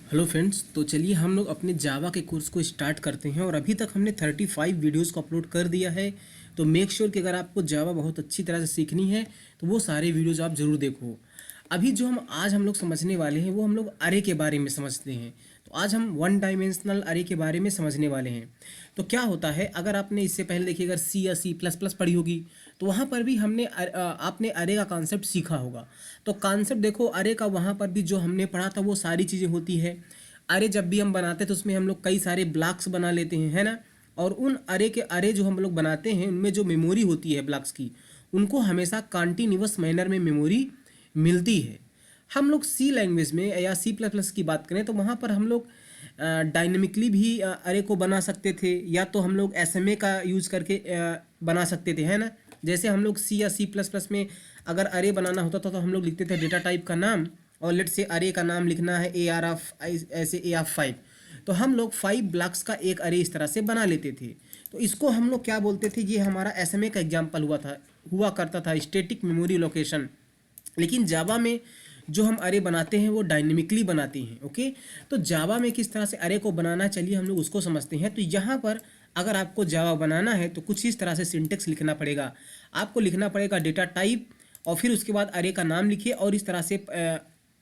Hello friends, तो चलिए हम लोग अपने जावा के कोर्स को स्टार्ट करते हैं। और अभी तक हमने 35 वीडियोस को अपलोड कर दिया है। तो मेक श्योर कि अगर आपको जावा बहुत अच्छी तरह से सीखनी है तो वो सारे वीडियोस आप ज़रूर देखो। अभी जो हम लोग समझने वाले हैं वो हम लोग अरे के बारे में समझते हैं। तो आज हम वन डायमेंशनल अरे के बारे में समझने वाले हैं। तो क्या होता है, अगर आपने इससे पहले देखिए, अगर सी या सी प्लस प्लस पढ़ी होगी तो वहाँ पर भी आपने अरे का कॉन्सेप्ट सीखा होगा। तो कॉन्सेप्ट देखो, अरे का वहाँ पर भी जो हमने पढ़ा था वो सारी चीज़ें होती है। अरे जब भी हम बनाते हैं तो उसमें हम लोग कई सारे ब्लॉक्स बना लेते हैं, है ना। और उन अरे जो हम लोग बनाते हैं उनमें जो मेमोरी होती है ब्लॉक्स की, उनको हमेशा कॉन्टिन्यूअस मैनर में मेमोरी मिलती है। हम लोग सी लैंग्वेज में या सी प्लस प्लस की बात करें तो वहाँ पर हम लोग डायनेमिकली भी अरे को बना सकते थे, या तो हम लोग एसएमए का यूज़ करके बना सकते थे, है ना। जैसे हम लोग सी या सी प्लस प्लस में अगर अरे बनाना होता था तो हम लोग लिखते थे डेटा टाइप का नाम, और लेट से अरे का नाम लिखना है ए आर ऑफ ऐसे ए ऑफ 5। तो हम लोग 5 ब्लॉक्स का एक अरे इस तरह से बना लेते थे। तो इसको हम लोग क्या बोलते थे, ये हमारा एसएमए का एग्जाम्पल हुआ करता था, स्टैटिक मेमोरी लोकेशन। लेकिन जावा में जो हम अरे बनाते हैं वो डायनेमिकली बनाते हैं। ओके, तो जावा में किस तरह से अरे को बनाना, चलिए हम लोग उसको समझते हैं। तो यहाँ पर अगर आपको जावा बनाना है तो कुछ इस तरह से सिंटेक्स लिखना पड़ेगा। आपको लिखना पड़ेगा डेटा टाइप, और फिर उसके बाद अरे का नाम लिखिए और इस तरह से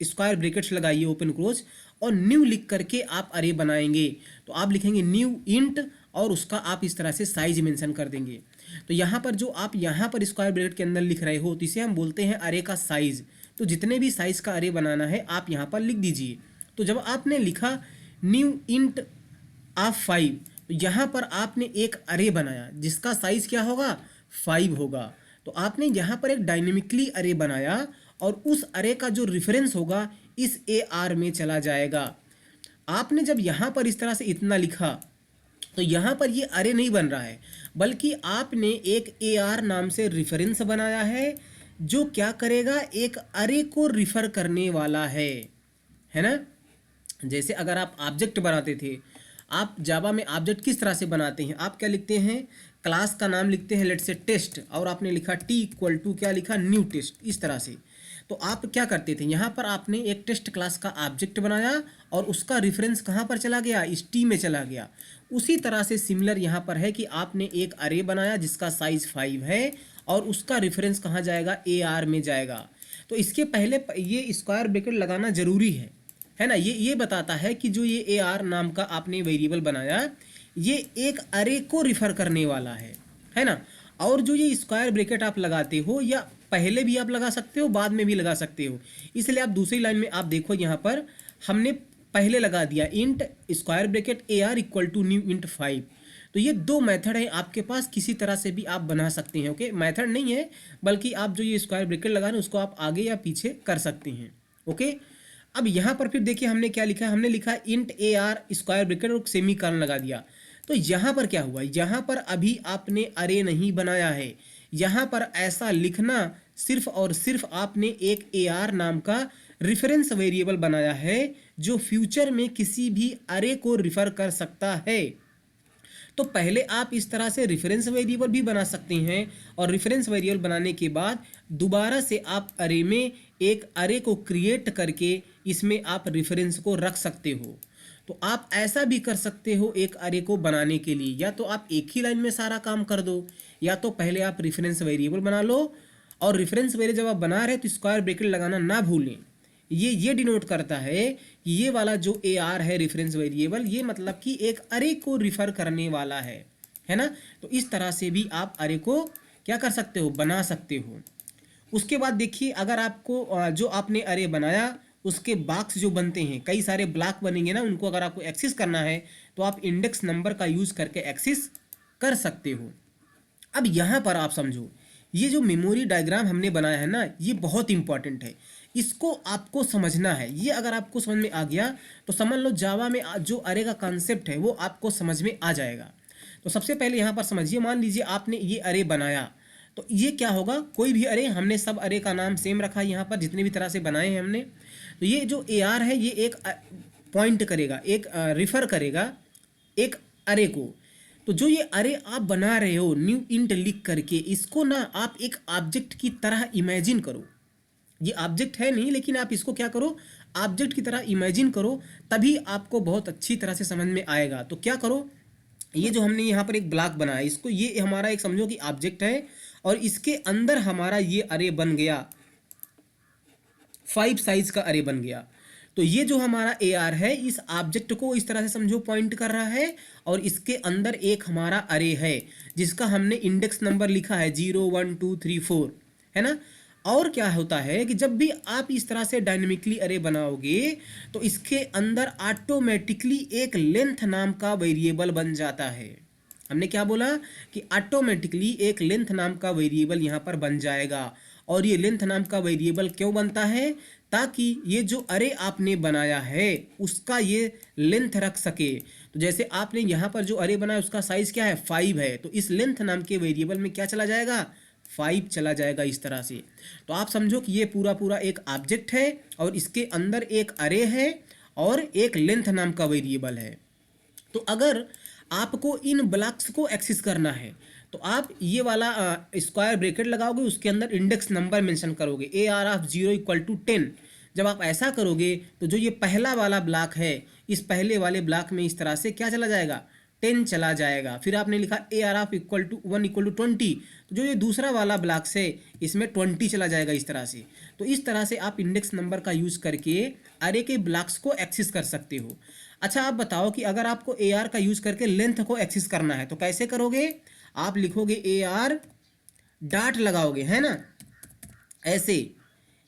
स्क्वायर ब्रैकेट्स लगाइए, ओपन क्लोज, और न्यू लिख करके आप अरे बनाएंगे। तो आप लिखेंगे न्यू इंट और उसका आप इस तरह से साइज मेंशन कर देंगे। तो यहाँ पर जो आप यहाँ पर स्क्वायर ब्रैकेट के अंदर लिख रहे हो तो इसे हम बोलते हैं अरे का साइज। तो जितने भी साइज का अरे बनाना है आप यहाँ पर लिख दीजिए। तो जब आपने लिखा न्यू इंट ऑफ 5, तो यहाँ पर आपने एक अरे बनाया जिसका साइज क्या होगा, 5 होगा। तो आपने यहाँ पर एक डायनेमिकली अरे बनाया और उस अरे का जो रेफरेंस होगा इस ए आर में चला जाएगा। आपने जब यहाँ पर इस तरह से इतना लिखा तो यहाँ पर ये अरे नहीं बन रहा है, बल्कि आपने एक ए आर नाम से रेफरेंस बनाया है जो क्या करेगा, एक अरे को रिफर करने वाला है ना। जैसे अगर आप ऑब्जेक्ट बनाते थे, आप जावा में ऑब्जेक्ट किस तरह से बनाते हैं, आप क्या लिखते हैं, क्लास का नाम लिखते हैं, लेट से टेस्ट, और आपने लिखा टी इक्वल टू क्या लिखा, न्यू टेस्ट, इस तरह से। तो आप क्या करते थे, यहाँ पर आपने एक टेस्ट क्लास का ऑब्जेक्ट बनाया और उसका रेफरेंस कहाँ पर चला गया, इस टी में चला गया। उसी तरह से सिमिलर यहाँ पर है कि आपने एक अरे बनाया जिसका साइज 5 है और उसका रेफरेंस कहाँ जाएगा, ए आर में जाएगा। तो इसके पहले ये स्क्वायर ब्रैकेट लगाना जरूरी है ना। ये बताता है कि जो ये ए आर नाम का आपने वेरिएबल बनाया ये एक अरे को रिफर करने वाला है ना। और जो ये स्क्वायर ब्रैकेट आप लगाते हो, या पहले भी आप लगा सकते हो, बाद में भी लगा सकते हो, इसलिए आप दूसरी लाइन में आप देखो यहाँ पर हमने पहले लगा दिया int square bracket A R equal to new int 5। तो ये दो मेथड है आपके पास, किसी तरह से भी आप बना सकते हैं। ओके, मेथड नहीं है बल्कि आप जो ये स्क्वायर ब्रैकेट लगा रहे हैं उसको आप आगे या पीछे कर सकते हैं। ओके, अब यहाँ पर फिर देखिए हमने क्या लिखा, हमने लिखा int A R square bracket और सेमी कॉलन लगा दिया। तो यहाँ पर क्या हुआ, यहाँ पर अभी आपने अरे नहीं बनाया है, यहाँ पर ऐसा लिखना सिर्फ और सिर्फ आपने एक ए आर नाम का रेफरेंस वेरिएबल बनाया है जो फ्यूचर में किसी भी अरे को रिफर कर सकता है। तो पहले आप इस तरह से रेफरेंस वेरिएबल भी बना सकते हैं, और रेफरेंस वेरिएबल बनाने के बाद दोबारा से आप अरे में एक अरे को क्रिएट करके इसमें आप रेफरेंस को रख सकते हो। तो आप ऐसा भी कर सकते हो एक अरे को बनाने के लिए, या तो आप एक ही लाइन में सारा काम कर दो, या तो पहले आप रेफरेंस वेरिएबल बना लो, और रेफरेंस वेरिएबल जब आप बना रहे तो स्क्वायर ब्रैकेट लगाना ना भूलें। ये डिनोट करता है कि ये वाला जो ए आर है रेफरेंस वेरिएबल, ये मतलब कि एक अरे को रिफर करने वाला है ना। तो इस तरह से भी आप अरे को क्या कर सकते हो, बना सकते हो। उसके बाद देखिए, अगर आपको जो आपने अरे बनाया उसके बॉक्स जो बनते हैं, कई सारे ब्लॉक बनेंगे ना, उनको अगर आपको एक्सेस करना है तो आप इंडेक्स नंबर का यूज़ करके एक्सेस कर सकते हो। अब यहाँ पर आप समझो, ये जो मेमोरी डायग्राम हमने बनाया है ना, ये बहुत इंपॉर्टेंट है, इसको आपको समझना है। ये अगर आपको समझ में आ गया तो समझ लो जावा में जो अरे का कॉन्सेप्ट है वो आपको समझ में आ जाएगा। तो सबसे पहले यहाँ पर समझिए, मान लीजिए आपने ये अरे बनाया, तो ये क्या होगा, कोई भी अरे, हमने सब अरे का नाम सेम रखा है यहाँ पर जितने भी तरह से बनाए हैं हमने। तो ये जो ए आर है ये एक पॉइंट करेगा, एक रिफर करेगा एक अरे को। तो जो ये अरे आप बना रहे हो न्यू इंट लिख करके, इसको ना आप एक ऑब्जेक्ट की तरह इमेजिन करो। ये ऑब्जेक्ट है नहीं, लेकिन आप इसको क्या करो, ऑब्जेक्ट की तरह इमेजिन करो, तभी आपको बहुत अच्छी तरह से समझ में आएगा। तो क्या करो, ये जो हमने यहाँ पर एक ब्लॉक बनाया, इसको ये हमारा एक समझो कि ऑब्जेक्ट है, और इसके अंदर हमारा ये अरे बन गया, 5 साइज का अरे बन गया। तो ये जो हमारा ए आर है, इस ऑब्जेक्ट को इस तरह से समझो पॉइंट कर रहा है, और इसके अंदर एक हमारा अरे है जिसका हमने इंडेक्स नंबर लिखा है 0 1 2 3 4, है ना। और क्या होता है कि जब भी आप इस तरह से डायनेमिकली अरे बनाओगे तो इसके अंदर ऑटोमेटिकली एक लेंथ नाम का वेरिएबल बन जाता है। हमने क्या बोला कि ऑटोमेटिकली एक लेंथ नाम का वेरिएबल यहाँ पर बन जाएगा। और ये लेंथ नाम का वेरिएबल क्यों बनता है, ताकि ये जो अरे आपने बनाया है उसका ये लेंथ रख सके। तो जैसे आपने यहाँ पर जो अरे बनाया उसका साइज क्या है, 5 है, तो इस लेंथ नाम के वेरिएबल में क्या चला जाएगा, 5 चला जाएगा इस तरह से। तो आप समझो कि ये पूरा पूरा एक ऑब्जेक्ट है और इसके अंदर एक अरे है और एक लेंथ नाम का वेरिएबल है। तो अगर आपको इन ब्लॉक्स को एक्सेस करना है तो आप ये वाला स्क्वायर ब्रैकेट लगाओगे, उसके अंदर इंडेक्स नंबर मेंशन करोगे, A R of 0 equal to 10। जब आप ऐसा करोगे तो जो ये पहला वाला ब्लॉक है, इस पहले वाले ब्लॉक में इस तरह से क्या चला जाएगा, 10 चला जाएगा। फिर आपने लिखा A R of equal to 1 equal to 20, तो जो ये दूसरा वाला ब्लॉक्स है इसमें 20 चला जाएगा इस तरह से। तो इस तरह से आप इंडेक्स नंबर का यूज़ करके अरे के ब्लॉक्स को एक्सेस कर सकते हो। अच्छा आप बताओ कि अगर आपको ए आर का यूज़ करके लेंथ को एक्सेस करना है तो कैसे करोगे, आप लिखोगे ए आर डॉट लगाओगे, है ना, ऐसे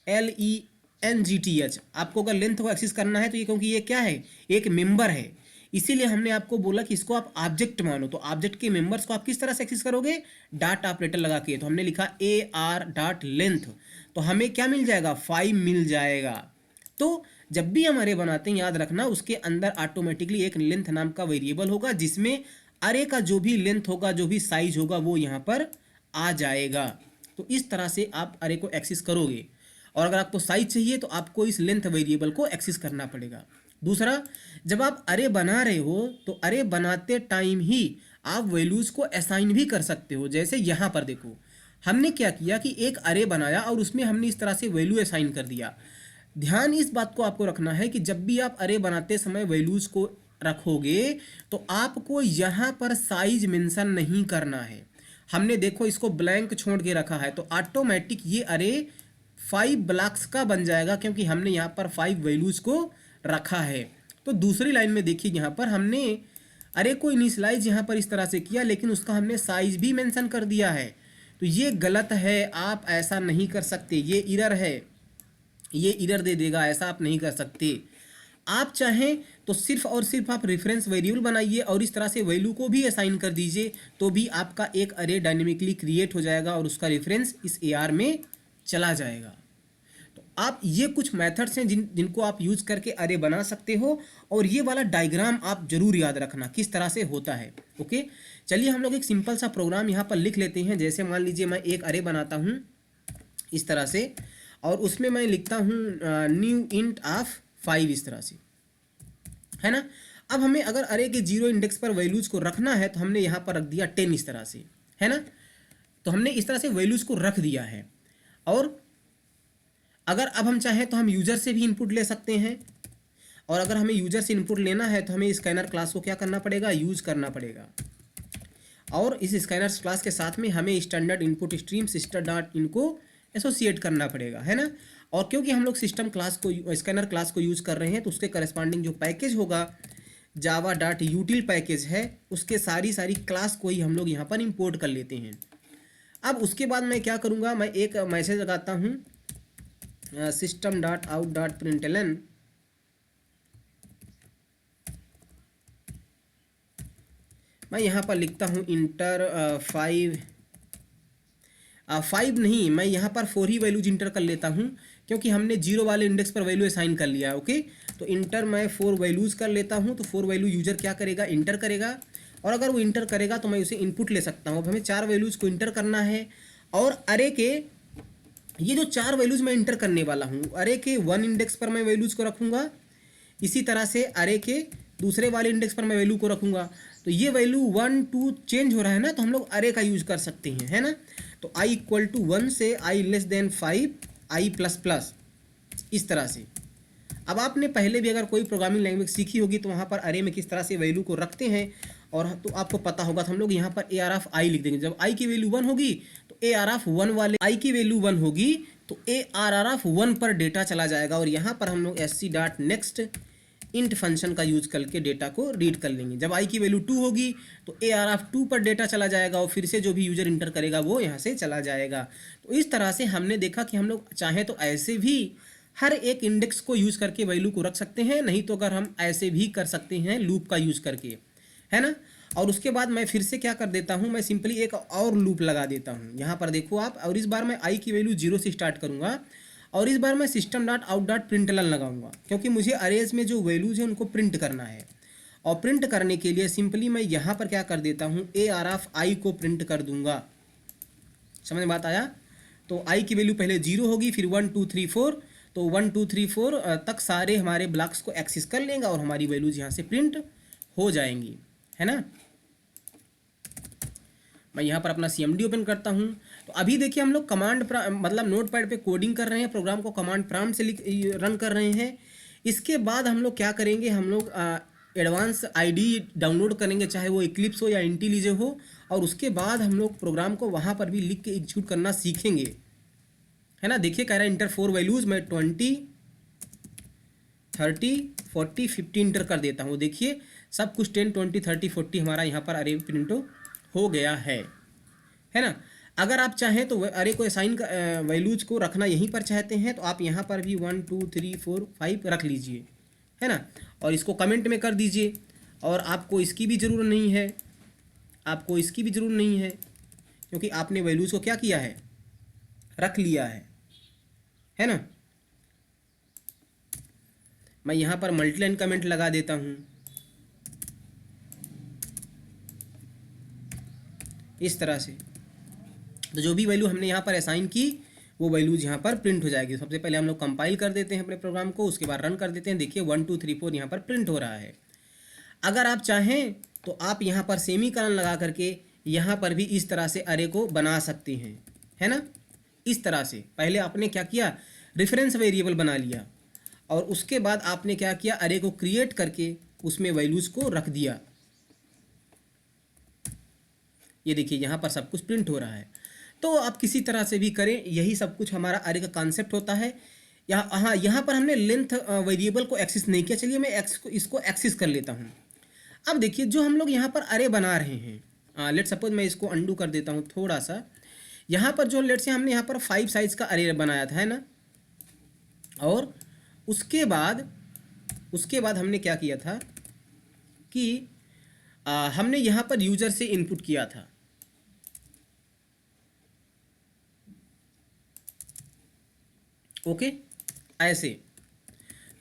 LENGTH। आपको अगर लेंथ को एक्सेस करना है तो ये, क्योंकि ये क्या है, एक मेंबर है, इसीलिए हमने आपको बोला कि इसको आप ऑब्जेक्ट मानो। तो ऑब्जेक्ट के मेंबर्स को आप किस तरह से एक्सेस करोगे, डॉट ऑपरेटर लगा के। तो हमने लिखा ए आर डॉट लेंथ, तो हमें क्या मिल जाएगा, 5 मिल जाएगा। तो जब भी हम अरे बनाते हैं याद रखना उसके अंदर ऑटोमेटिकली एक लेंथ नाम का वेरिएबल होगा जिसमें अरे का जो भी लेंथ होगा, जो भी साइज होगा वो यहाँ पर आ जाएगा। तो इस तरह से आप अरे को एक्सेस करोगे। और अगर आपको साइज चाहिए तो आपको इस लेंथ वेरिएबल को एक्सेस करना पड़ेगा। दूसरा, जब आप अरे बना रहे हो तो अरे बनाते टाइम ही आप वैल्यूज़ को असाइन भी कर सकते हो। जैसे यहाँ पर देखो, हमने क्या किया कि एक अरे बनाया और उसमें हमने इस तरह से वैल्यू असाइन कर दिया। ध्यान इस बात को आपको रखना है कि जब भी आप अरे बनाते समय वैल्यूज़ को रखोगे तो आपको यहाँ पर साइज मेंशन नहीं करना है। हमने देखो इसको ब्लैंक छोड़ के रखा है तो ऑटोमेटिक ये अरे 5 ब्लॉक्स का बन जाएगा, क्योंकि हमने यहाँ पर 5 वैल्यूज़ को रखा है। तो दूसरी लाइन में देखिए, यहाँ पर हमने अरे को इनिशियलाइज यहाँ पर इस तरह से किया, लेकिन उसका हमने साइज भी मेंशन कर दिया है। तो ये गलत है, आप ऐसा नहीं कर सकते, ये इरर है, ये इरर दे देगा, ऐसा आप नहीं कर सकते। आप चाहें तो सिर्फ और सिर्फ आप रेफरेंस वेरिएबल बनाइए और इस तरह से वैल्यू को भी असाइन कर दीजिए, तो भी आपका एक अरे डायनेमिकली क्रिएट हो जाएगा और उसका रेफरेंस इस AR में चला जाएगा। तो आप ये कुछ मेथड्स हैं जिनको आप यूज़ करके अरे बना सकते हो, और ये वाला डायग्राम आप जरूर याद रखना किस तरह से होता है। ओके, चलिए हम लोग एक सिंपल सा प्रोग्राम यहाँ पर लिख लेते हैं। जैसे मान लीजिए मैं एक अरे बनाता हूँ इस तरह से, और उसमें मैं लिखता हूँ न्यू इंट ऑफ 5 इस तरह से, है ना। अब हमें अगर अरे के 0 इंडेक्स पर वैल्यूज़ को रखना है तो हमने यहाँ पर रख दिया 10 इस तरह से, है ना। तो हमने इस तरह से वैल्यूज़ को रख दिया है। और अगर अब हम चाहें तो हम यूज़र से भी इनपुट ले सकते हैं, और अगर हमें यूज़र से इनपुट लेना है तो हमें स्कैनर क्लास को क्या करना पड़ेगा, यूज़ करना पड़ेगा। और इस स्कैनर क्लास के साथ में हमें standard input stream sister dot इनको एसोसिएट करना पड़ेगा, है ना। और क्योंकि हम लोग सिस्टम क्लास को, स्कैनर क्लास को यूज़ कर रहे हैं, तो उसके करस्पॉन्डिंग जो पैकेज होगा जावा डॉट यूटिल पैकेज है, उसके सारी क्लास को ही हम लोग यहाँ पर इंपोर्ट कर लेते हैं। अब उसके बाद मैं क्या करूँगा, मैं एक मैसेज लगाता हूँ system dot out dot println, मैं यहाँ पर लिखता हूँ इंटर 5 नहीं, मैं यहाँ पर 4 ही वैल्यूज इंटर कर लेता हूँ, क्योंकि हमने 0 वाले इंडेक्स पर वैल्यू असाइन कर लिया है। ओके, तो इंटर मैं 4 वैल्यूज कर लेता हूँ। तो 4 वैल्यू यूजर क्या करेगा, इंटर करेगा, और अगर वो इंटर करेगा तो मैं उसे इनपुट ले सकता हूँ। अब हमें 4 वैल्यूज़ को इंटर करना है, और अरे के ये जो 4 वैल्यूज़ मैं इंटर करने वाला हूँ, अरे के 1 इंडेक्स पर मैं वैल्यूज़ को रखूँगा, इसी तरह से अरे के दूसरे वाले इंडेक्स पर मैं वैल्यू को रखूँगा। तो ये वैल्यू 1 2 चेंज हो रहा है ना, तो हम लोग अरे का यूज़ कर सकते हैं, है ना। तो i = 1 से i <5 i++ इस तरह से। अब आपने पहले भी अगर कोई प्रोग्रामिंग लैंग्वेज सीखी होगी तो वहाँ पर अरे में किस तरह से वैल्यू को रखते हैं और तो आपको पता होगा। तो हम लोग यहाँ पर ए आर ऑफ आई लिख देंगे। जब आई की वैल्यू 1 होगी तो ए आर ऑफ 1 वाले आई की वैल्यू 1 होगी तो ए आर ऑफ 1 पर डेटा चला जाएगा और यहाँ पर हम लोग S C dot next int function का यूज करके डेटा को रीड कर लेंगे। जब आई की वैल्यू 2 होगी तो ए आर ऑफ 2 पर डेटा चला जाएगा और फिर से जो भी यूजर इंटर करेगा वो यहाँ से चला जाएगा। तो इस तरह से हमने देखा कि हम लोग चाहें तो ऐसे भी हर एक इंडेक्स को यूज करके वैल्यू को रख सकते हैं, नहीं तो अगर हम ऐसे भी कर सकते हैं लूप का यूज करके, है ना। और उसके बाद मैं फिर से क्या कर देता हूँ, मैं सिंपली एक और लूप लगा देता हूँ। यहाँ पर देखो आप, और इस बार मैं आई की वैल्यू 0 से स्टार्ट करूँगा और इस बार मैं system dot out dot println लगाऊंगा क्योंकि मुझे अरेज में जो वैल्यूज हैं उनको प्रिंट करना है। और प्रिंट करने के लिए सिंपली मैं यहाँ पर क्या कर देता हूँ, ए आर ऑफ आई को प्रिंट कर दूंगा। समझ में बात आया। तो आई की वैल्यू पहले 0 होगी, फिर 1 2 3 4, तो 1 2 3 4 तक सारे हमारे ब्लॉक्स को एक्सेस कर लेंगे और हमारी वैल्यूज यहाँ से प्रिंट हो जाएंगी, है ना। मैं यहाँ पर अपना CMD ओपन करता हूँ। तो अभी देखिए हम लोग कमांड मतलब नोटपैड पे कोडिंग कर रहे हैं, प्रोग्राम को कमांड प्रॉम्प्ट से रन कर रहे हैं। इसके बाद हम लोग क्या करेंगे, हम लोग एडवांस आईडी डाउनलोड करेंगे, चाहे वो इक्लिप्स हो या इंटेलिजे हो, और उसके बाद हम लोग प्रोग्राम को वहाँ पर भी लिख के एग्जीक्यूट करना सीखेंगे, है ना। देखिए कह रहा है इंटर 4 वैल्यूज, मैं 20 30 40 50 इंटर कर देता हूँ। देखिए सब कुछ 10 20 30 40 हमारा यहाँ पर अरे प्रिंट हो गया है ना। अगर आप चाहें तो अरे को असाइन वैल्यूज को रखना यहीं पर चाहते हैं तो आप यहाँ पर भी 1 2 3 4 5 रख लीजिए, है ना, और इसको कमेंट में कर दीजिए। और आपको इसकी भी ज़रूरत नहीं है, आपको इसकी भी ज़रूरत नहीं है क्योंकि आपने वैल्यूज़ को क्या किया है, रख लिया है ना। मैं यहाँ पर मल्टीलाइन कमेंट लगा देता हूँ इस तरह से। तो जो भी वैल्यू हमने यहाँ पर असाइन की वो वैल्यूज यहाँ पर प्रिंट हो जाएगी। सबसे पहले हम लोग कंपाइल कर देते हैं अपने प्रोग्राम को, उसके बाद रन कर देते हैं। देखिए 1 2 3 4 यहाँ पर प्रिंट हो रहा है। अगर आप चाहें तो आप यहाँ पर सेमीकोलन लगा करके यहाँ पर भी इस तरह से अरे को बना सकते हैं, है ना। इस तरह से पहले आपने क्या किया, रेफरेंस वेरिएबल बना लिया और उसके बाद आपने क्या किया, अरे को क्रिएट करके उसमें वैल्यूज़ को रख दिया। ये देखिए यहाँ पर सब कुछ प्रिंट हो रहा है। तो आप किसी तरह से भी करें, यही सब कुछ हमारा अरे का कॉन्सेप्ट होता है। यहाँ पर हमने लेंथ वेरिएबल को एक्सेस नहीं किया। चलिए मैं इसको एक्सेस कर लेता हूँ। अब देखिए जो हम लोग यहाँ पर अरे बना रहे हैं, लेट सपोज मैं इसको अंडू कर देता हूँ थोड़ा सा। यहाँ पर जो लेट से हमने यहाँ पर 5 साइज का अरे बनाया था, है ना। और उसके बाद हमने क्या किया था कि हमने यहाँ पर यूजर से इनपुट किया था। ओके ऐसे।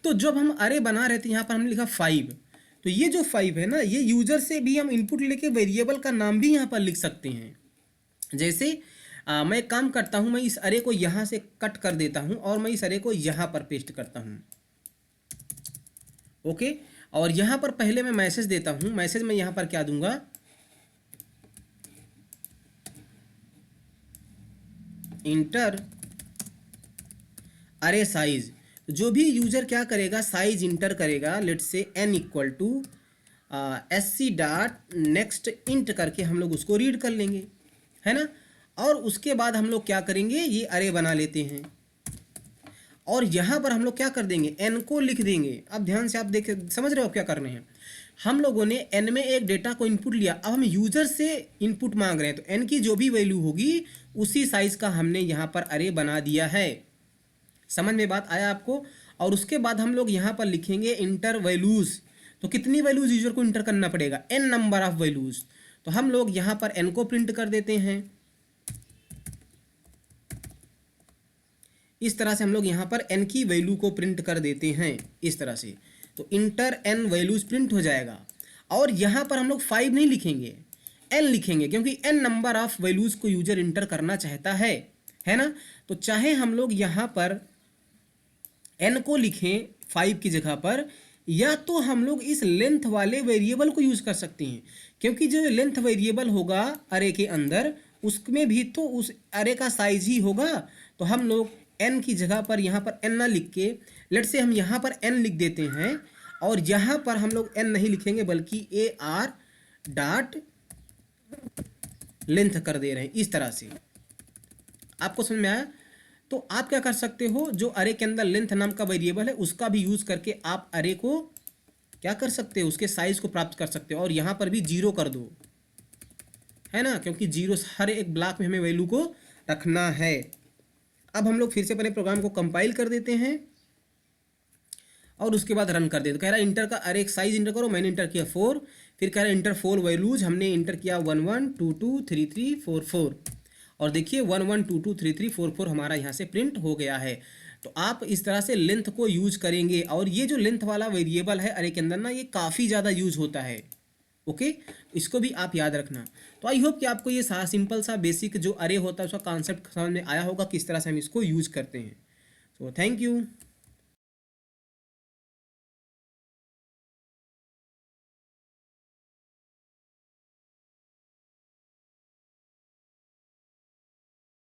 तो जब हम अरे बना रहे थे यहाँ पर हमने लिखा 5, तो ये जो 5 है ना, ये यूजर से भी हम इनपुट लेके वेरिएबल का नाम भी यहाँ पर लिख सकते हैं। जैसे मैं एक काम करता हूँ, मैं इस अरे को यहाँ से कट कर देता हूँ और मैं इस अरे को यहाँ पर पेस्ट करता हूँ। ओके, और यहाँ पर पहले मैं मैसेज देता हूँ। मैसेज में यहाँ पर क्या दूंगा, इंटर अरे साइज। जो भी यूजर क्या करेगा, साइज इंटर करेगा, let's say n equal to SC dot next int करके हम लोग उसको रीड कर लेंगे, है ना। और उसके बाद हम लोग क्या करेंगे, ये अरे बना लेते हैं और यहाँ पर हम लोग क्या कर देंगे, n को लिख देंगे। अब ध्यान से आप देख समझ रहे हो क्या करने हैं। हम लोगों ने n में एक डेटा को इनपुट लिया, अब हम यूजर से इनपुट मांग रहे हैं, तो n की जो भी वैल्यू होगी उसी साइज का हमने यहाँ पर अरे बना दिया है। समझ में बात आया आपको। और उसके बाद हम लोग यहाँ पर लिखेंगे इंटर वैल्यूज। तो कितनी वैल्यूज यूजर को इंटर करना पड़ेगा, n नंबर ऑफ वैल्यूज। तो हम लोग यहाँ पर n को प्रिंट कर देते हैं। इस तरह से हम लोग यहाँ पर n की वैल्यू को प्रिंट कर देते हैं इस तरह से। तो इंटर n वैल्यूज प्रिंट हो जाएगा। और यहाँ पर हम लोग 5 नहीं लिखेंगे, n लिखेंगे, क्योंकि n नंबर ऑफ वैल्यूज को यूजर इंटर करना चाहता है ना। तो चाहे हम लोग यहाँ पर n को लिखें 5 की जगह पर, या तो हम लोग इस लेंथ वाले वेरिएबल को यूज कर सकते हैं, क्योंकि जो लेंथ वेरिएबल होगा अरे के अंदर उसमें भी तो उस अरे का साइज ही होगा। तो हम लोग n की जगह पर यहाँ पर n ना लिख के लेट से हम यहाँ पर n लिख देते हैं और यहाँ पर हम लोग n नहीं लिखेंगे बल्कि AR डॉट लेंथ कर दे रहे हैं इस तरह से। आपको समझ में आया? तो आप क्या कर सकते हो, जो अरे के अंदर लेंथ नाम का वेरिएबल है उसका भी यूज करके आप अरे को क्या कर सकते हो, उसके साइज को प्राप्त कर सकते हो। और यहाँ पर भी 0 कर दो, है ना, क्योंकि 0 हर एक ब्लॉक में हमें वैल्यू को रखना है। अब हम लोग फिर से अपने प्रोग्राम को कंपाइल कर देते हैं और उसके बाद रन कर देते। कह रहा है इंटर का अरे एक साइज इंटर करो, मैंने इंटर किया 4। फिर कह रहा है इंटर 4 वैल्यूज, हमने इंटर किया 1 1 2 2 3 3 4 4 और देखिए 1 1 2 2 3 3 4 4 हमारा यहाँ से प्रिंट हो गया है। तो आप इस तरह से लेंथ को यूज करेंगे। और ये जो लेंथ वाला वेरिएबल है अरे के अंदर ना, ये काफ़ी ज़्यादा यूज होता है। ओके, इसको भी आप याद रखना। तो आई होप कि आपको ये सारा सिंपल सा बेसिक जो अरे होता है उसका कॉन्सेप्ट समझ में आया होगा, किस तरह से हम इसको यूज करते हैं। So thank you.